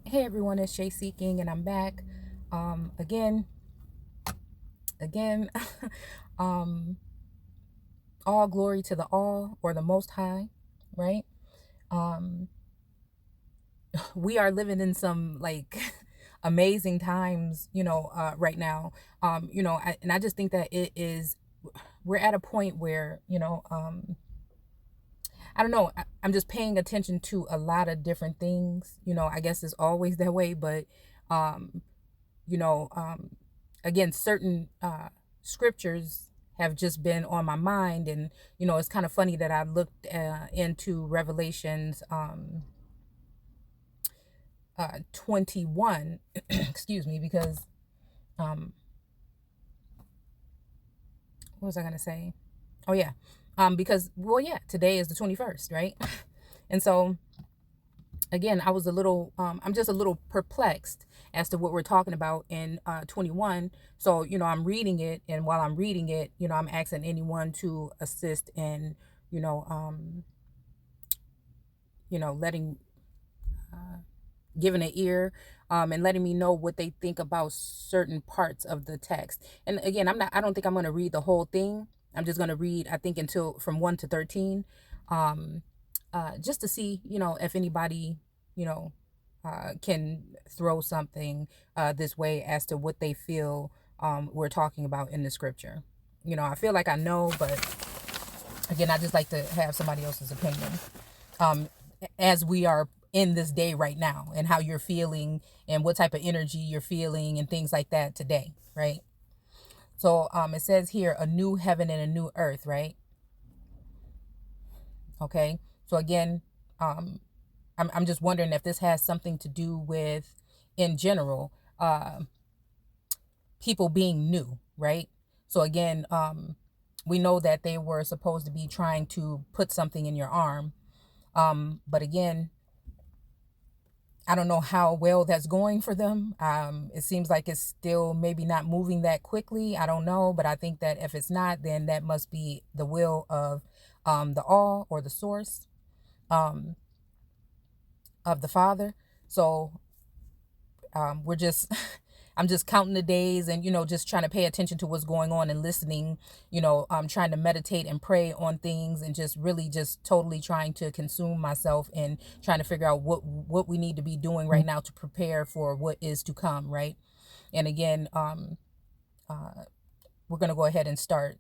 Hey everyone, it's Shay Seeking, and I'm back. Again, again. um, all glory to the All or the Most High, right? Um, we are living in some like amazing times, right now. And I just think that we're at a point where, I don't know. I'm just paying attention to a lot of different things. I guess it's always that way, but um, you know, um, again, certain scriptures have just been on my mind. And, it's kind of funny that I looked into Revelations 21, excuse me, because um, what was I going to say? Oh, yeah. Because, well, yeah, today is the 21st, right? And so, again, I'm just a little perplexed as to what we're talking about in 21. So, I'm reading it, and while I'm reading it, I'm asking anyone to assist in, you know, um, letting, giving an ear, and letting me know what they think about certain parts of the text. And again, I don't think I'm going to read the whole thing. I'm just going to read, I think, until from 1 to 13, um, just to see, if anybody, you know, can throw something this way as to what they feel we're talking about in the scripture. I feel like I know, but again, I just like to have somebody else's opinion, um, as we are in this day right now, and how you're feeling and what type of energy you're feeling and things like that today, right? So it says here a new heaven and a new earth, right? Okay. So again, um, I'm just wondering if this has something to do with, in general, people being new, right? So again, we know that they were supposed to be trying to put something in your arm. But again, I don't know how well that's going for them. It seems like it's still maybe not moving that quickly. I don't know, but I think that if it's not, then that must be the will of the all or the source um, of the Father. So we're just I'm just counting the days, and just trying to pay attention to what's going on and listening. Trying to meditate and pray on things, and just really just totally trying to consume myself and trying to figure out what we need to be doing right now to prepare for what is to come, right? And again, we're going to go ahead and start.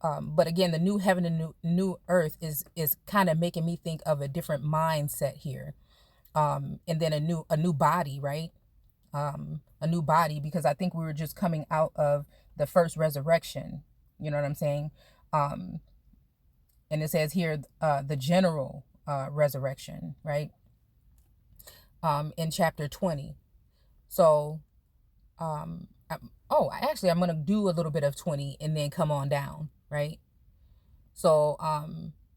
But again, the new heaven and new earth is kind of making me think of a different mindset here. And then a new body, right? A new body, because I think we were just coming out of the first resurrection. You know what I'm saying? Um, and it says here the general resurrection, right? In chapter 20. So, I'm going to do a little bit of 20 and then come on down, right? So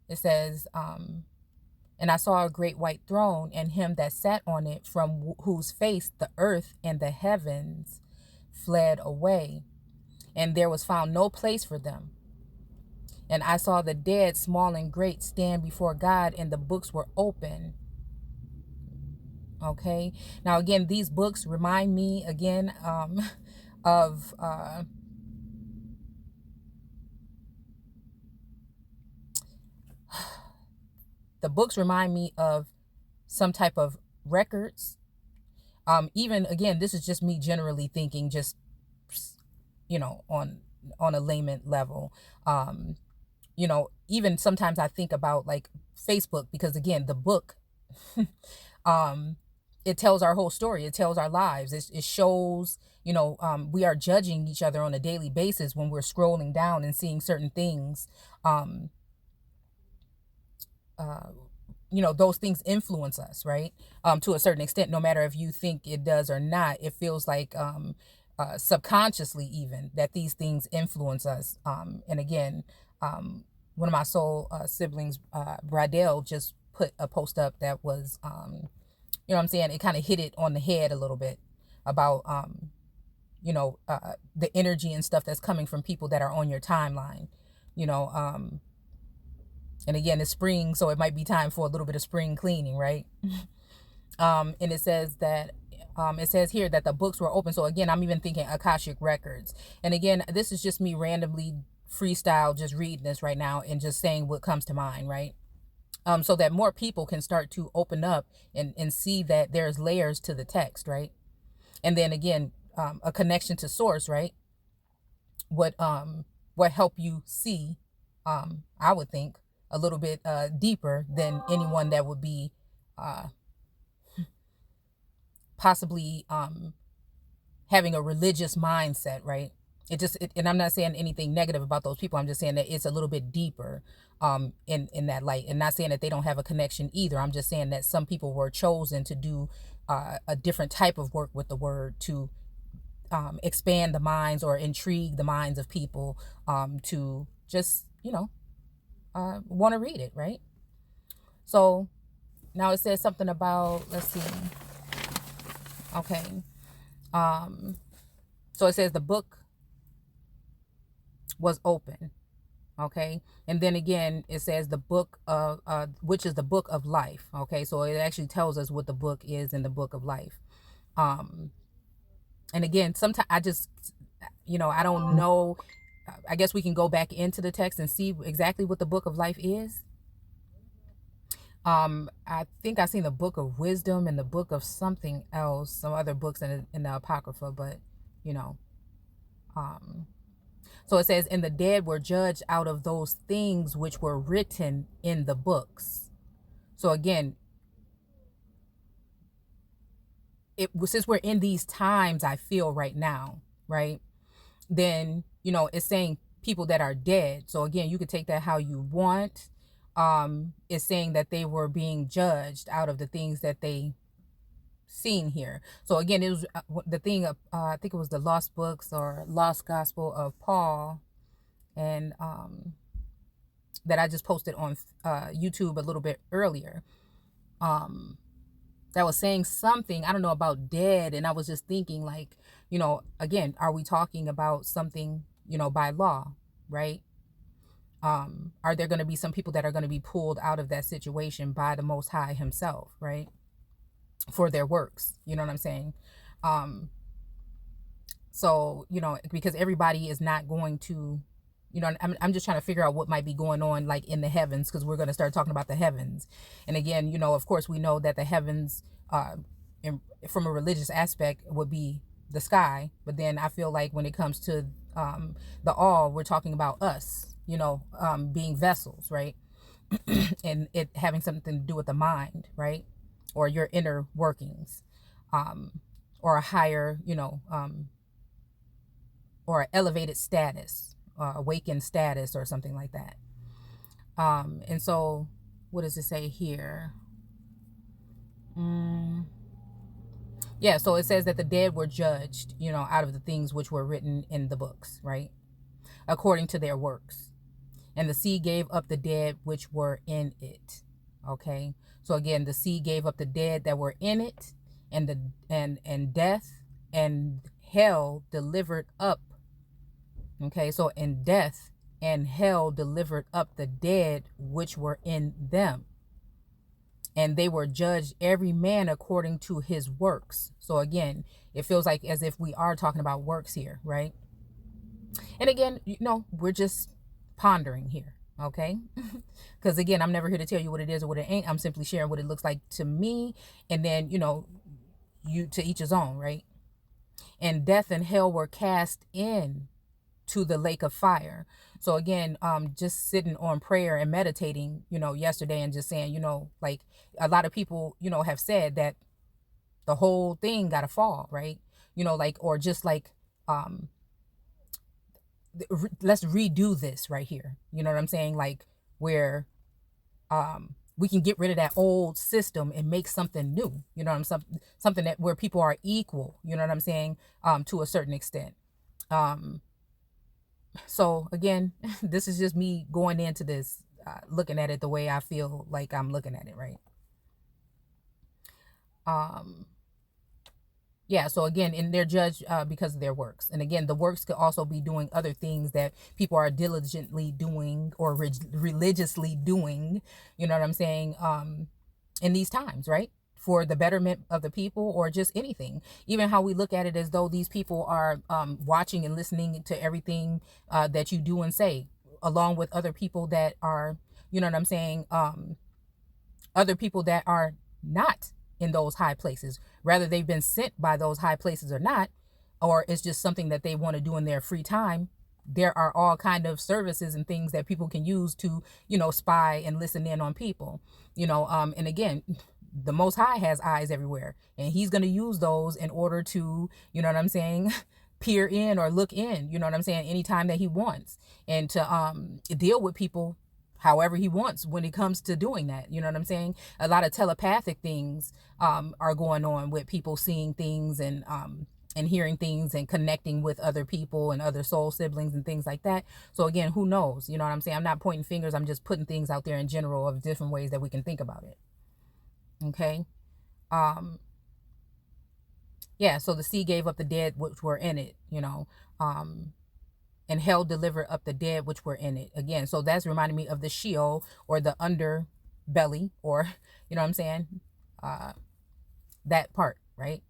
it says, and I saw a great white throne, and him that sat on it, from whose face the earth and the heavens fled away, and there was found no place for them. And I saw the dead, small and great, stand before God, and the books were open. Okay. Now, again, these books remind me again of the books remind me of some type of records. Even again, this is just me generally thinking, just on a layman level. Even sometimes I think about like Facebook, because again, the book, um, it tells our whole story. It tells our lives. It shows, we are judging each other on a daily basis when we're scrolling down and seeing certain things. Um, uh, those things influence us, right? To a certain extent, no matter if you think it does or not, it feels like subconsciously even that these things influence us. And again, one of my soul siblings, Bradell, just put a post up that was, what I'm saying? It kind of hit it on the head a little bit about, the energy and stuff that's coming from people that are on your timeline, you know, and again, it's spring, so it might be time for a little bit of spring cleaning, right? And it says that it says here that the books were open. So again, I'm even thinking Akashic records. And again, this is just me randomly freestyle, just reading this right now and just saying what comes to mind, right? So that more people can start to open up and see that there's layers to the text, right? And then again, a connection to source, right? What help you see, I would think, a little bit deeper than anyone that would be possibly having a religious mindset, right? And I'm not saying anything negative about those people. I'm just saying that it's a little bit deeper in that light, and not saying that they don't have a connection either. I'm just saying that some people were chosen to do a different type of work with the word to expand the minds or intrigue the minds of people to just, want to read it, right? So now it says something about, let's see. Okay. So it says the book was open. Okay. And then again, it says the book of, which is the book of life. Okay. So it actually tells us what the book is in the book of life. And again, sometimes I just, I don't know. I guess we can go back into the text and see exactly what the book of life is. I think I've seen the book of wisdom and the book of something else, some other books in the Apocrypha, but so it says, and the dead were judged out of those things which were written in the books. So again, since we're in these times, I feel right now, right? Then, it's saying people that are dead. So again, you could take that how you want. It's saying that they were being judged out of the things that they seen here. So again, it was the thing of, I think it was the Lost Books or Lost Gospel of Paul, and that I just posted on YouTube a little bit earlier. That was saying something, I don't know, about dead, and I was just thinking, like, again, are we talking about something, by law, right? Are there going to be some people that are going to be pulled out of that situation by the Most High himself, right? For their works, you know what I'm saying? So, because everybody is not going to, I'm just trying to figure out what might be going on, like in the heavens, because we're going to start talking about the heavens. And again, of course, we know that the heavens, from a religious aspect, would be the sky. But then I feel like when it comes to the all, we're talking about us, being vessels, right? And it having something to do with the mind, right? Or your inner workings, or a higher, or an elevated status, awakened status, or something like that. And so, what does it say here? Yeah, so it says that the dead were judged, out of the things which were written in the books, right? According to their works. And the sea gave up the dead which were in it. Okay. So again, the sea gave up the dead that were in it, and death and hell delivered up. Okay. So in death and hell delivered up the dead which were in them. And they were judged every man according to his works. So again, it feels like as if we are talking about works here, right? And again, we're just pondering here, okay? Because again, I'm never here to tell you what it is or what it ain't. I'm simply sharing what it looks like to me, and then you to each his own, right? And death and hell were cast in to the lake of fire. So again, just sitting on prayer and meditating, yesterday, and just saying, like a lot of people, have said that the whole thing gotta fall, right? Like, or just like, let's redo this right here. You know what I'm saying? Like where we can get rid of that old system and make something new. Something that where people are equal. You know what I'm saying? To a certain extent. So again, this is just me going into this, looking at it the way I feel like I'm looking at it, right? Yeah, so again, and they're judged because of their works. And again, the works could also be doing other things that people are diligently doing or religiously doing, you know what I'm saying, in these times, right? for the betterment of the people, or just anything. Even how we look at it as though these people are watching and listening to everything that you do and say, along with other people that are, you know what I'm saying, other people that are not in those high places, whether they've been sent by those high places or not, or it's just something that they want to do in their free time. There are all kind of services and things that people can use to, you know, spy and listen in on people, you know. And again, the Most High has eyes everywhere, and he's going to use those in order to, you know what I'm saying, peer in or look in, you know what I'm saying, anytime that he wants, and to deal with people however he wants when it comes to doing that. You know what I'm saying? A lot of telepathic things are going on with people seeing things and hearing things and connecting with other people and other soul siblings and things like that. So again, who knows? You know what I'm saying? I'm not pointing fingers. I'm just putting things out there in general of different ways that we can think about it. Okay. Yeah. So the sea gave up the dead which were in it, you know, and hell delivered up the dead which were in it. Again, so that's reminding me of the Sheol, or the underbelly, or, you know what I'm saying? That part, right?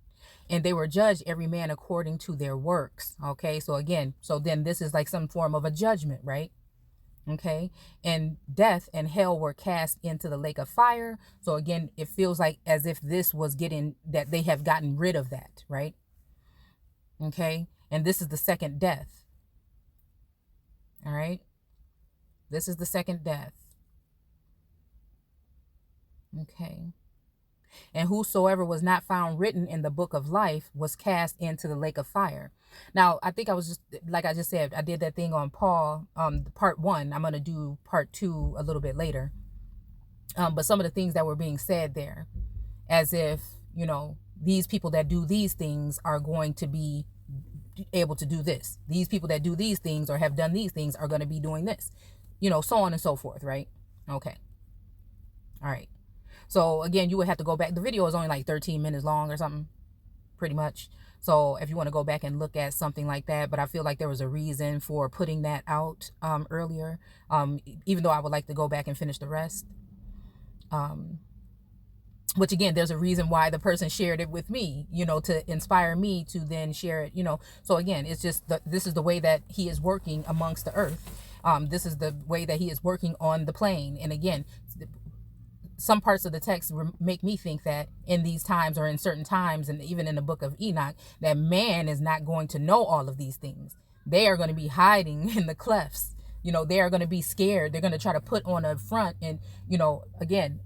And they were judged every man according to their works. Okay, so again, so then this is like some form of a judgment, right? Okay, and death and hell were cast into the lake of fire. So again, it feels like as if this was that they have gotten rid of that, right? Okay, and this is the second death. All right, this is the second death. Okay. And whosoever was not found written in the book of life was cast into the lake of fire. Now, I think I was just, like I just said, I did that thing on Paul, part 1. I'm going to do part 2 a little bit later. But some of the things that were being said there, as if, you know, these people that do these things are going to be able to do this. These people that do these things or have done these things are going to be doing this, you know, so on and so forth, right? Okay. All right. So again, you would have to go back. The video is only like 13 minutes long or something, pretty much. So if you want to go back and look at something like that, but I feel like there was a reason for putting that out earlier, even though I would like to go back and finish the rest. Which again, there's a reason why the person shared it with me, you know, to inspire me to then share it, you know. So again, it's just this is the way that he is working amongst the earth. This is the way that he is working on the plane. And again, some parts of the text make me think that in these times, or in certain times, and even in the book of Enoch, that man is not going to know all of these things. They are going to be hiding in the clefts. You know, they are going to be scared. They're going to try to put on a front and, you know, again,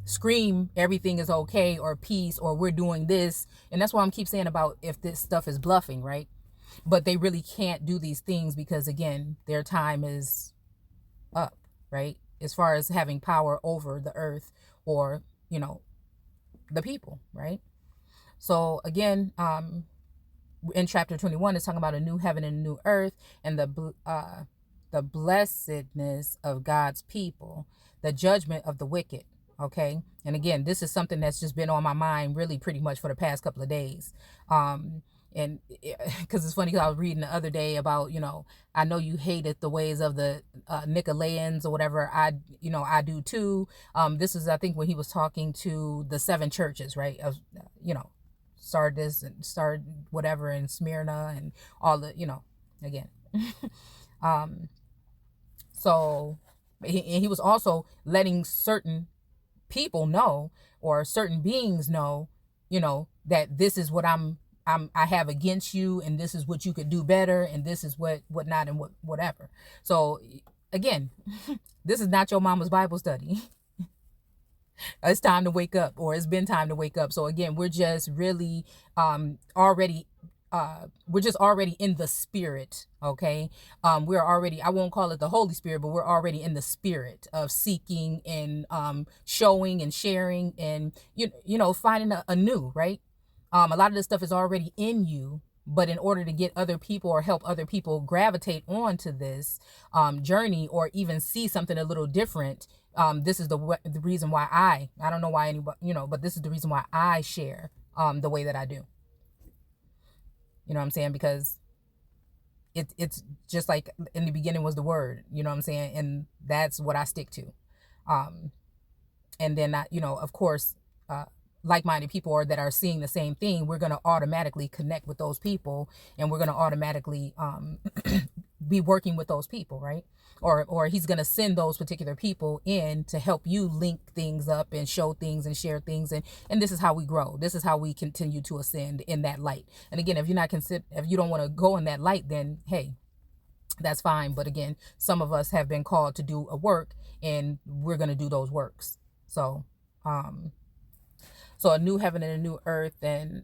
scream everything is okay, or peace, or we're doing this. And that's why I'm keep saying about if this stuff is bluffing, right? But they really can't do these things because, again, their time is up, right? As far as having power over the earth, or, you know, the people, right? So again, in chapter 21, it's talking about a new heaven and a new earth, and the blessedness of God's people, the judgment of the wicked. Okay. And again, this is something that's just been on my mind really pretty much for the past couple of days. And because it's funny, because I was reading the other day about, you know, I know you hated the ways of the Nicolaitans or whatever. I do too. This is, I think, when he was talking to the 7 churches, right? Of, you know, Sardis and whatever, and Smyrna and all the, you know, again. So he was also letting certain people know, or certain beings know, you know, that this is what I have against you, and this is what you could do better, and this is what not, and whatever. So again, this is not your mama's Bible study. It's time to wake up, or it's been time to wake up. So again, we're just really already in the spirit. Okay. We're already, I won't call it the Holy Spirit, but we're already in the spirit of seeking and showing and sharing and you know finding a new, right? A lot of this stuff is already in you, but in order to get other people or help other people gravitate onto this journey, or even see something a little different, this is the reason why I don't know why anybody, you know, but this is the reason why I share the way that I do. You know what I'm saying? Because it's just like in the beginning was the word, you know what I'm saying? And that's what I stick to. And then I, you know, of course, like-minded people, or that are seeing the same thing, we're going to automatically connect with those people, and we're going to automatically be working with those people, right? Or he's going to send those particular people in to help you link things up and show things and share things, and this is how we grow. This is how we continue to ascend in that light. And again, if you don't want to go in that light, then hey, that's fine. But again, some of us have been called to do a work, and we're going to do those works. So so a new heaven and a new earth, and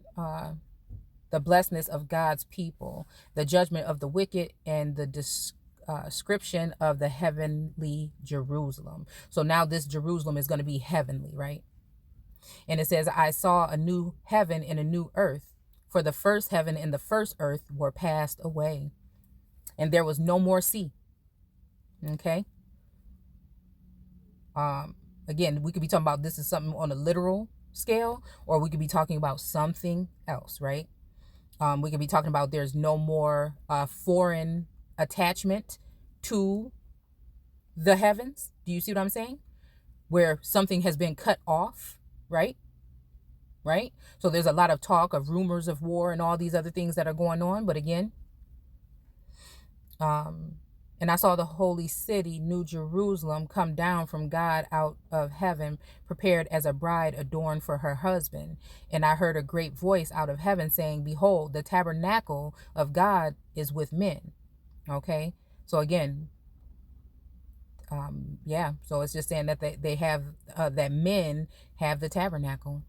the blessedness of God's people, the judgment of the wicked, and the description of the heavenly Jerusalem. So now this Jerusalem is going to be heavenly, right? And it says, I saw a new heaven and a new earth, for the first heaven and the first earth were passed away, and there was no more sea. Okay. Again, we could be talking about this is something on a literal scale, or we could be talking about something else, right? We could be talking about there's no more foreign attachment to the heavens. Do you see what I'm saying? Where something has been cut off, right? Right? So there's a lot of talk of rumors of war and all these other things that are going on. But again, and I saw the holy city, New Jerusalem, come down from God out of heaven, prepared as a bride adorned for her husband. And I heard a great voice out of heaven saying, behold, the tabernacle of God is with men. Okay. So again, yeah. So it's just saying that they have, that men have the tabernacle.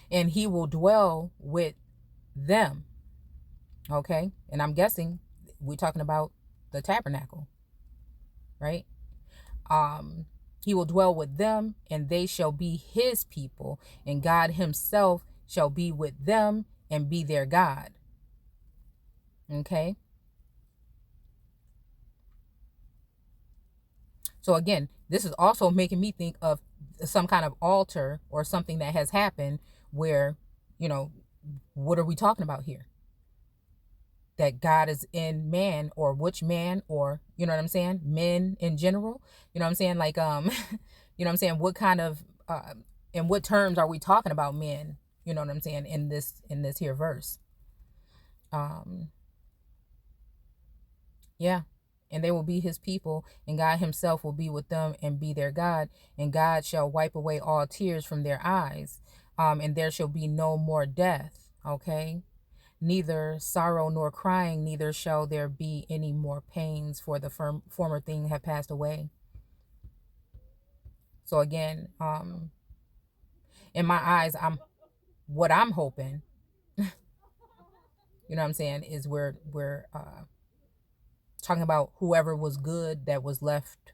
And he will dwell with them. Okay. And I'm guessing we're talking about the tabernacle, right? He will dwell with them, and they shall be his people, and God himself shall be with them and be their God. Okay. So again, this is also making me think of some kind of altar or something that has happened where, what are we talking about here? That God is in man, or which man, or, you know what I'm saying? Men in general, you know what I'm saying? Like, you know what I'm saying? What kind of, in what terms are we talking about men? You know what I'm saying? In this here verse. Yeah. And they will be his people, and God himself will be with them and be their God. And God shall wipe away all tears from their eyes. And there shall be no more death. Okay. Neither sorrow nor crying, neither shall there be any more pains, for the former thing have passed away. So again, in my eyes, what I'm hoping, you know what I'm saying, is we're talking about whoever was good that was left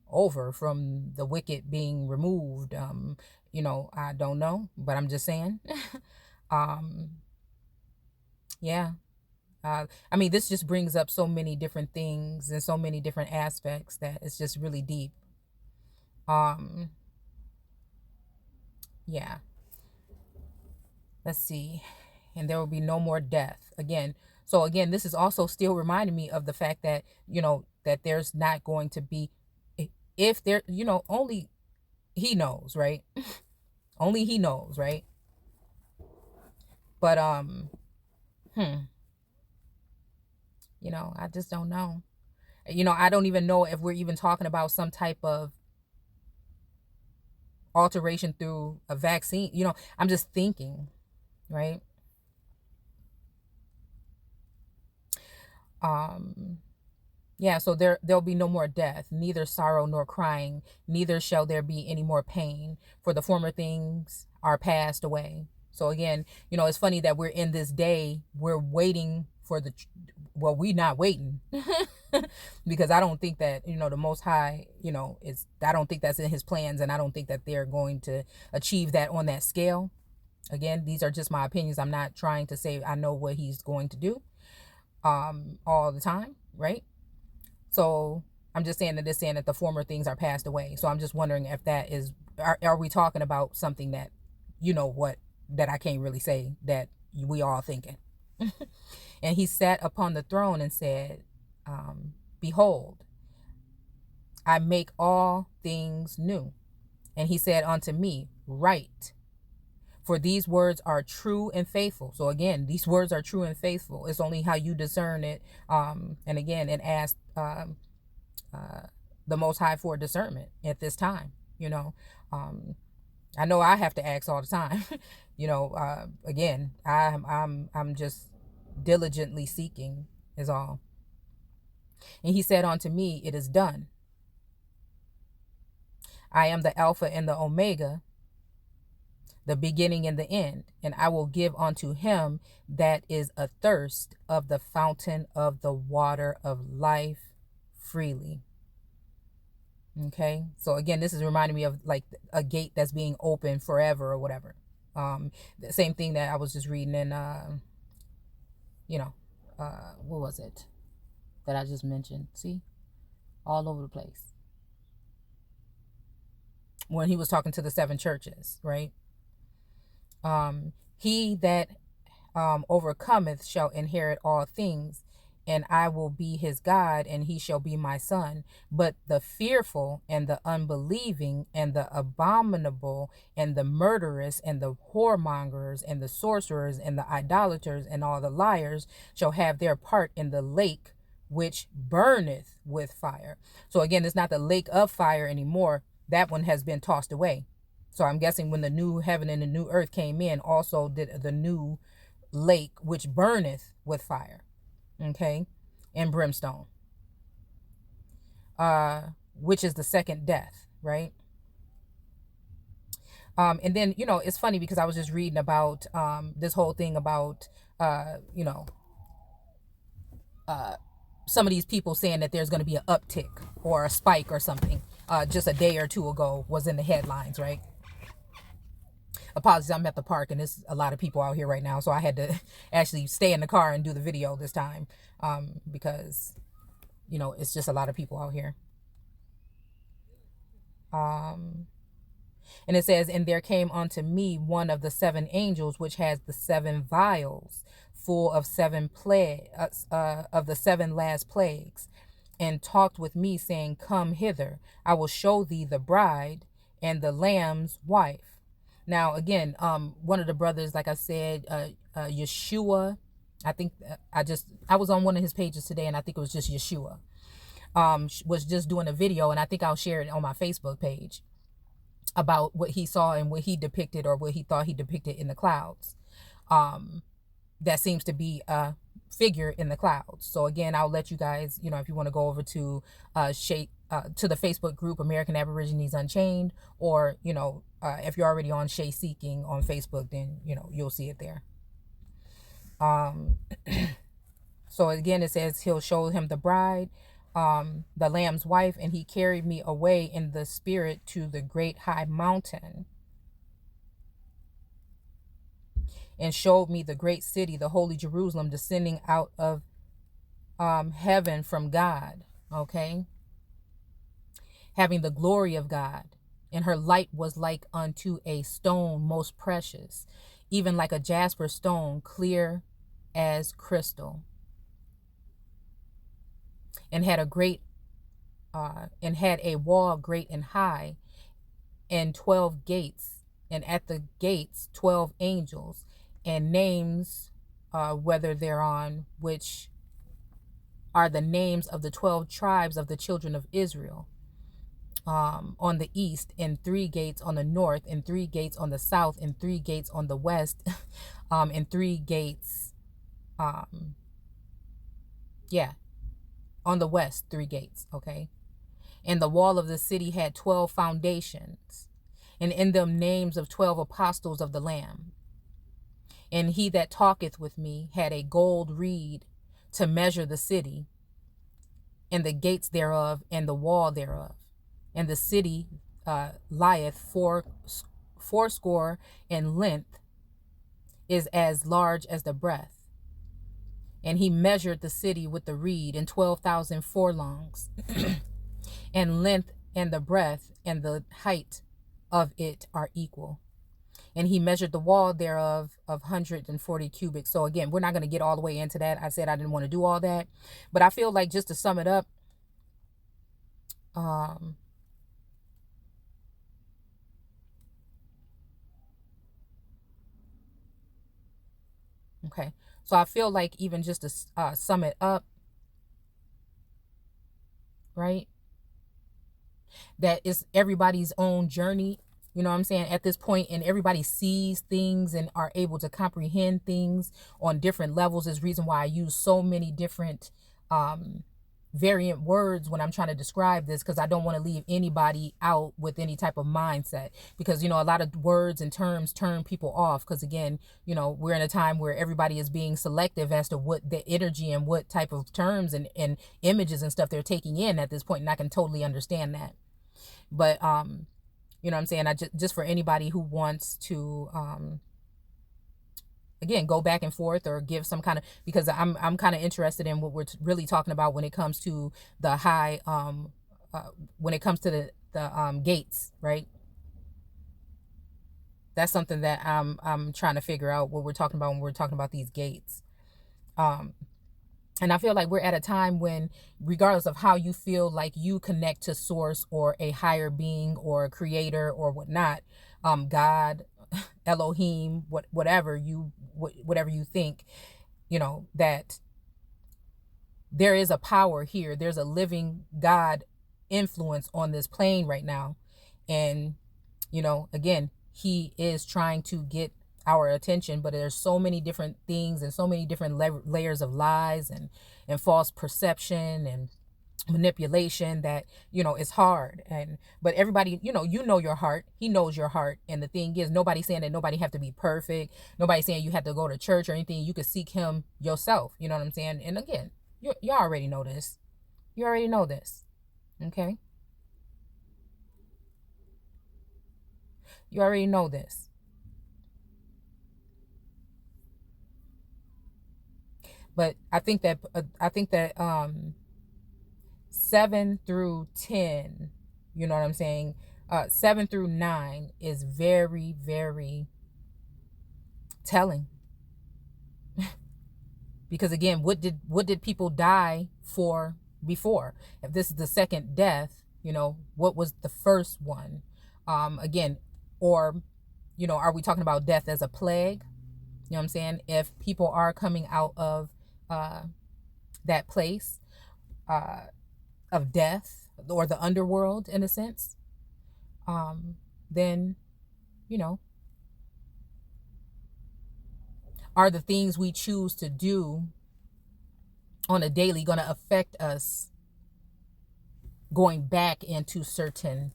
over from the wicked being removed. I don't know, but I'm just saying. Yeah. I mean, this just brings up so many different things and so many different aspects that it's just really deep. Yeah. Let's see. And there will be no more death again. So again, this is also still reminding me of the fact that, that there's not going to be, if there, only he knows, right? Only he knows, right? But, I just don't know. I don't even know if we're even talking about some type of alteration through a vaccine. I'm just thinking, right? Yeah, so there'll be no more death, neither sorrow nor crying, neither shall there be any more pain, for the former things are passed away. So again, it's funny that we're in this day, we're waiting for we're not waiting because I don't think that, the Most High, I don't think that's in his plans, and I don't think that they're going to achieve that on that scale. Again, these are just my opinions. I'm not trying to say I know what he's going to do all the time, right? So I'm just saying that it's saying that the former things are passed away. So I'm just wondering if that is, are we talking about something that, that I can't really say that we all thinking. And he sat upon the throne and said, behold, I make all things new. And he said unto me, write, for these words are true and faithful. So again, these words are true and faithful. It's only how you discern it. And again, it asked the Most High for discernment at this time. I know I have to ask all the time. Again, I'm just diligently seeking is all. And he said unto me, it is done. I am the Alpha and the Omega, the beginning and the end, and I will give unto him that is athirst of the fountain of the water of life freely. Okay, so again, this is reminding me of like a gate that's being open forever or whatever. The same thing that I was just reading in, what was it that I just mentioned? See, all over the place. When he was talking to the 7 churches, right? He that overcometh shall inherit all things, and I will be his God, and he shall be my son. But the fearful and the unbelieving and the abominable and the murderers and the whoremongers and the sorcerers and the idolaters and all the liars shall have their part in the lake which burneth with fire. So again, it's not the lake of fire anymore. That one has been tossed away. So I'm guessing when the new heaven and the new earth came in, also did the new lake which burneth with fire, okay, and brimstone, which is the second death, right? And then, it's funny because I was just reading about this whole thing about, some of these people saying that there's going to be an uptick or a spike or something. Just a day or two ago was in the headlines, right? Apologies, I'm at the park and there's a lot of people out here right now, so I had to actually stay in the car and do the video this time, because it's just a lot of people out here. And it says, and there came unto me one of the 7 angels which has the 7 vials full of 7 of the 7 last plagues, and talked with me, saying, come hither, I will show thee the bride and the Lamb's wife. Now, again, one of the brothers, like I said, Yeshua, I think I was on one of his pages today, and I think it was just Yeshua, was just doing a video, and I think I'll share it on my Facebook page about what he saw and what he depicted, or what he thought he depicted in the clouds. That seems to be a figure in the clouds. So again, I'll let you guys, if you want to go over to to the Facebook group American Aborigines Unchained, or if you're already on Shay Seeking on Facebook, then you'll see it there. So again, it says he'll show him the bride, the Lamb's wife, and he carried me away in the spirit to the great high mountain, and showed me the great city, the holy Jerusalem, descending out of heaven from God, okay, having the glory of God. And her light was like unto a stone most precious, even like a jasper stone, clear as crystal. And had a wall great and high, and 12 gates, and at the gates 12 angels, and names, whether thereon, which are the names of the 12 tribes of the children of Israel, on the east, and 3 gates on the north, and 3 gates on the south, and 3 gates on the west, and 3 gates, on the west, 3 gates, okay? And the wall of the city had 12 foundations, and in them names of 12 apostles of the Lamb. And he that talketh with me had a gold reed to measure the city, and the gates thereof, and the wall thereof. And the city lieth fourscore in length, is as large as the breadth. And he measured the city with the reed in 12,000 furlongs, and length and the breadth and the height of it are equal. And he measured the wall thereof of 140 cubits. So again, we're not going to get all the way into that. I said I didn't want to do all that, but I feel like, just to sum it up, Okay. So I feel like, even just to sum it up, right, that it's everybody's own journey. You know what I'm saying? At this point, and everybody sees things and are able to comprehend things on different levels, is reason why I use so many different um, variant words when I'm trying to describe this, because I don't want to leave anybody out with any type of mindset, because, you know, a lot of words and terms turn people off, because again, you know, we're in a time where everybody is being selective as to what the energy and what type of terms and images and stuff they're taking in at this point, and I can totally understand that. But you know what I'm saying, I just for anybody who wants to again go back and forth or give some kind of, because I'm kind of interested in what we're really talking about when it comes to the high when it comes to the gates, right? That's something that I'm trying to figure out what we're talking about when we're talking about these gates. And I feel like we're at a time when, regardless of how you feel like you connect to source or a higher being or a creator or whatnot, God, Elohim, whatever you think, you know, that there is a power here. There's a living God influence on this plane right now. And, you know, again, he is trying to get our attention, but there's so many different things and so many different layers of lies and false perception and manipulation that, you know, it's hard. And but everybody, you know your heart, he knows your heart. And the thing is, nobody's saying that nobody have to be perfect, nobody's saying you have to go to church or anything. You could seek him yourself, you know what I'm saying? And again, you already know this, you already know this. Okay, you already know this. But I think that 7 through 10, you know what I'm saying, 7 through 9 is very, very telling. Because again, what did people die for before? If this is the second death, you know, what was the first one? Again, or, you know, are we talking about death as a plague? You know what I'm saying? If people are coming out of uh, that place uh, of death, or the underworld in a sense, then, you know, are the things we choose to do on a daily going to affect us going back into certain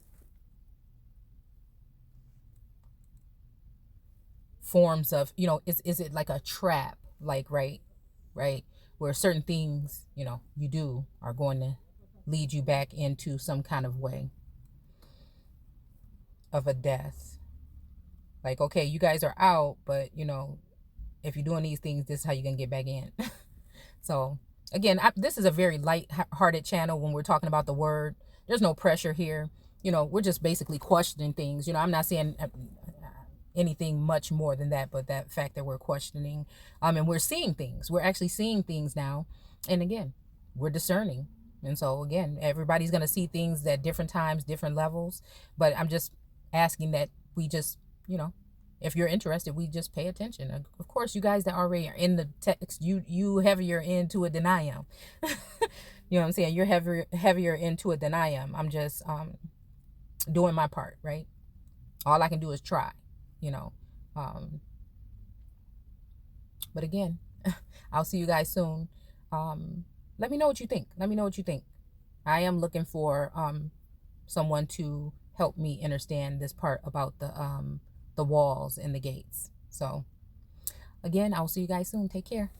forms of, you know, is it like a trap, like, right, where certain things, you know, you do are going to lead you back into some kind of way of a death. Like, okay, you guys are out, but, you know, if you're doing these things, this is how you're gonna get back in. So again, this is a very light-hearted channel when we're talking about the word. There's no pressure here. You know, we're just basically questioning things. You know, I'm not saying anything much more than that, but that fact that we're questioning, and we're seeing things. We're actually seeing things now, and again, we're discerning. And so again, everybody's gonna see things at different times, different levels. But I'm just asking that we just, you know, if you're interested, we just pay attention. Of course, you guys that already are in the text, you heavier into it than I am. You know what I'm saying? You're heavier into it than I am. I'm just doing my part, right? All I can do is try, you know. But again, I'll see you guys soon. Let me know what you think. Let me know what you think. I am looking for someone to help me understand this part about the walls and the gates. So again, I'll see you guys soon. Take care.